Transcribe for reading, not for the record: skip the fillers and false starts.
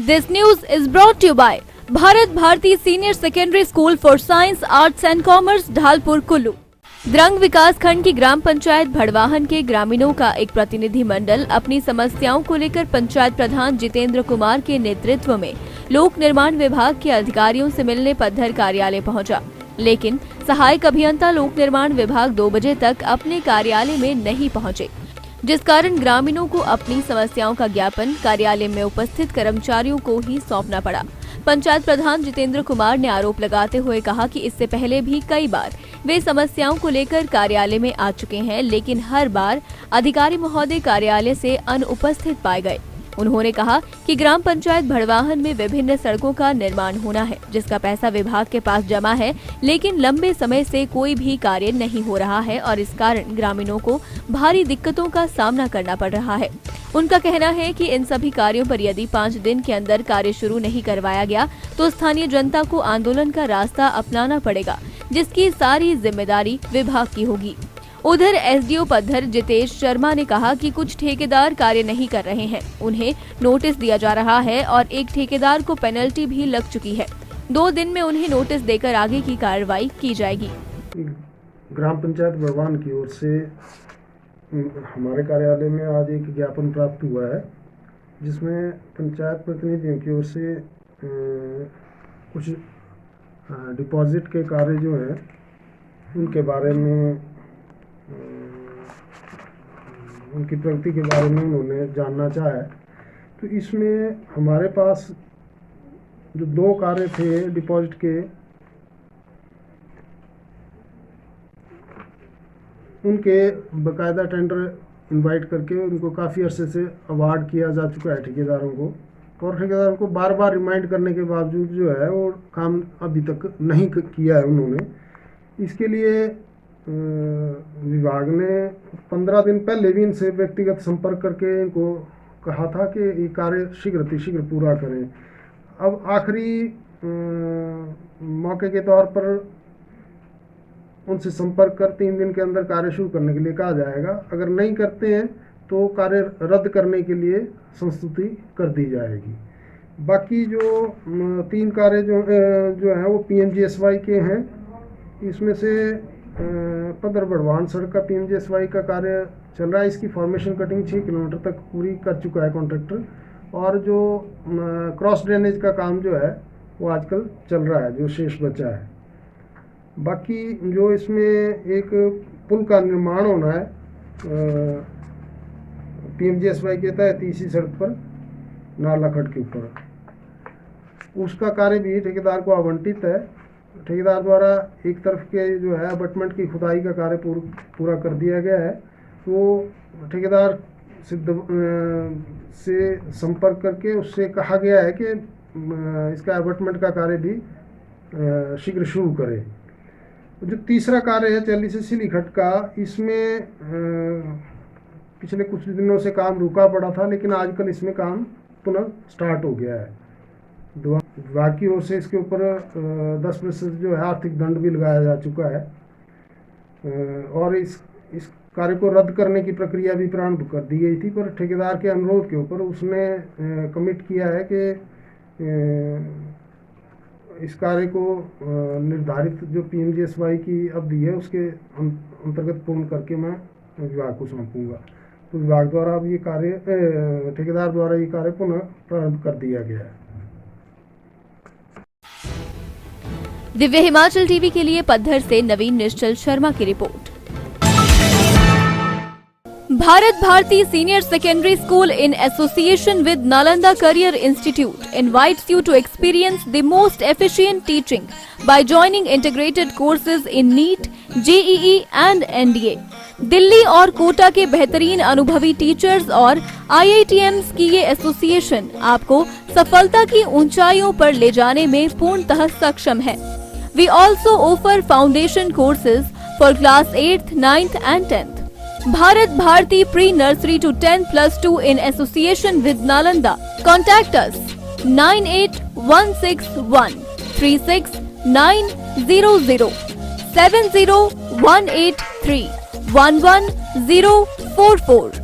This news is brought to you by Bharat Bharati senior secondary school for science arts and commerce Dhalpur Kullu. Drang विकास खंड की ग्राम पंचायत भड़वाहन के ग्रामीणों का एक प्रतिनिधि मंडल अपनी समस्याओं को लेकर पंचायत प्रधान जितेंद्र कुमार के नेतृत्व में लोक निर्माण विभाग के अधिकारियों से मिलने पद्धर कार्यालय पहुंचा, लेकिन सहायक अभियंता लोक निर्माण विभाग 2 बजे तक अपने कार्यालय में नहीं पहुंचे, जिस कारण ग्रामीणों को अपनी समस्याओं का ज्ञापन कार्यालय में उपस्थित कर्मचारियों को ही सौंपना पड़ा। पंचायत प्रधान जितेंद्र कुमार ने आरोप लगाते हुए कहा कि इससे पहले भी कई बार वे समस्याओं को लेकर कार्यालय में आ चुके हैं, लेकिन हर बार अधिकारी महोदय कार्यालय से अनुपस्थित पाए गए। उन्होंने कहा कि ग्राम पंचायत भड़वाहन में विभिन्न सड़कों का निर्माण होना है, जिसका पैसा विभाग के पास जमा है, लेकिन लंबे समय से कोई भी कार्य नहीं हो रहा है और इस कारण ग्रामीणों को भारी दिक्कतों का सामना करना पड़ रहा है। उनका कहना है कि इन सभी कार्यों पर यदि 5 दिन के अंदर कार्य शुरू नहीं करवाया गया तो स्थानीय जनता को आंदोलन का रास्ता अपनाना पड़ेगा, जिसकी सारी जिम्मेदारी विभाग की होगी। उधर एसडीओ पद्धर जितेश शर्मा ने कहा कि कुछ ठेकेदार कार्य नहीं कर रहे हैं, उन्हें नोटिस दिया जा रहा है और एक ठेकेदार को पेनल्टी भी लग चुकी है। 2 दिन में उन्हें नोटिस देकर आगे की कार्रवाई की जाएगी। ग्राम पंचायत भड़वाहन की ओर से हमारे कार्यालय में आज एक ज्ञापन प्राप्त हुआ है, जिसमें पंचायत प्रतिनिधियों की ओर से कुछ डिपॉजिट के कार्य जो हैं उनके बारे में, उनकी प्रगति के बारे में उन्होंने जानना चाहा है। तो इसमें हमारे पास जो 2 कार्य थे डिपॉजिट के, उनके बकायदा टेंडर इनवाइट करके उनको काफ़ी अरसे से अवार्ड किया जा चुका है ठेकेदारों को, और ठेकेदारों को बार बार रिमाइंड करने के बावजूद जो है वो काम अभी तक नहीं किया है उन्होंने। इसके लिए विभाग ने 15 दिन पहले भी इनसे व्यक्तिगत संपर्क करके इनको कहा था कि ये कार्य शीघ्र पूरा करें। अब आखिरी मौके के तौर पर उनसे संपर्क कर 3 दिन के अंदर कार्य शुरू करने के लिए कहा जाएगा। अगर नहीं करते हैं तो कार्य रद्द करने के लिए संस्तुति कर दी जाएगी। बाकी जो 3 कार्य जो हैं वो PMGSY के हैं। इसमें से पद्धर भड़वाहन सड़क का PMGSY का कार्य चल रहा है। इसकी फॉर्मेशन कटिंग 6 किलोमीटर तक पूरी कर चुका है कॉन्ट्रैक्टर, और जो क्रॉस ड्रेनेज का काम जो है वो आजकल चल रहा है, जो शेष बचा है। बाकी जो इसमें एक पुल का निर्माण होना है PMGSY के तहत इसी सड़क पर नालाखट के ऊपर, उसका कार्य भी ठेकेदार को आवंटित है। ठेकेदार द्वारा एक तरफ के जो है अबटमेंट की खुदाई का कार्य पूरा कर दिया गया है। तो ठेकेदार से संपर्क करके उससे कहा गया है कि इसका अबटमेंट का कार्य भी शीघ्र शुरू करे। जो तीसरा कार्य है चैली से सिलीखट का, इसमें पिछले कुछ दिनों से काम रुका पड़ा था, लेकिन आजकल इसमें काम पुनः स्टार्ट हो गया है। विभाग की ओर से इसके ऊपर 10% जो है आर्थिक दंड भी लगाया जा चुका है, और इस कार्य को रद्द करने की प्रक्रिया भी प्रारंभ कर दी गई थी, पर ठेकेदार के अनुरोध के ऊपर उसने कमिट किया है कि इस कार्य को निर्धारित जो PMGSY की अवधि है उसके अंतर्गत पूर्ण करके मैं विभाग को सौंपूंगा। तो विभाग द्वारा अब ये कार्य, ठेकेदार द्वारा ये कार्य पुनः प्रारंभ कर दिया गया है। दिव्य हिमाचल टीवी के लिए पद्धर से नवीन निश्चल शर्मा की रिपोर्ट। Bharat Bharati senior secondary school in association with Nalanda Career Institute invites you to experience the most efficient teaching by joining integrated courses in NEET, JEE and NDA। Delhi और कोटा के बेहतरीन अनुभवी टीचर्स और IITMs की ये एसोसिएशन आपको सफलता की ऊंचाइयों पर ले जाने में पूर्णतः सक्षम है। We also offer foundation courses for class 8th, 9th and 10th। Bharat Bharti Pre-Nursery to 10+2 in association with Nalanda। Contact us 98161 36900 70183 11044।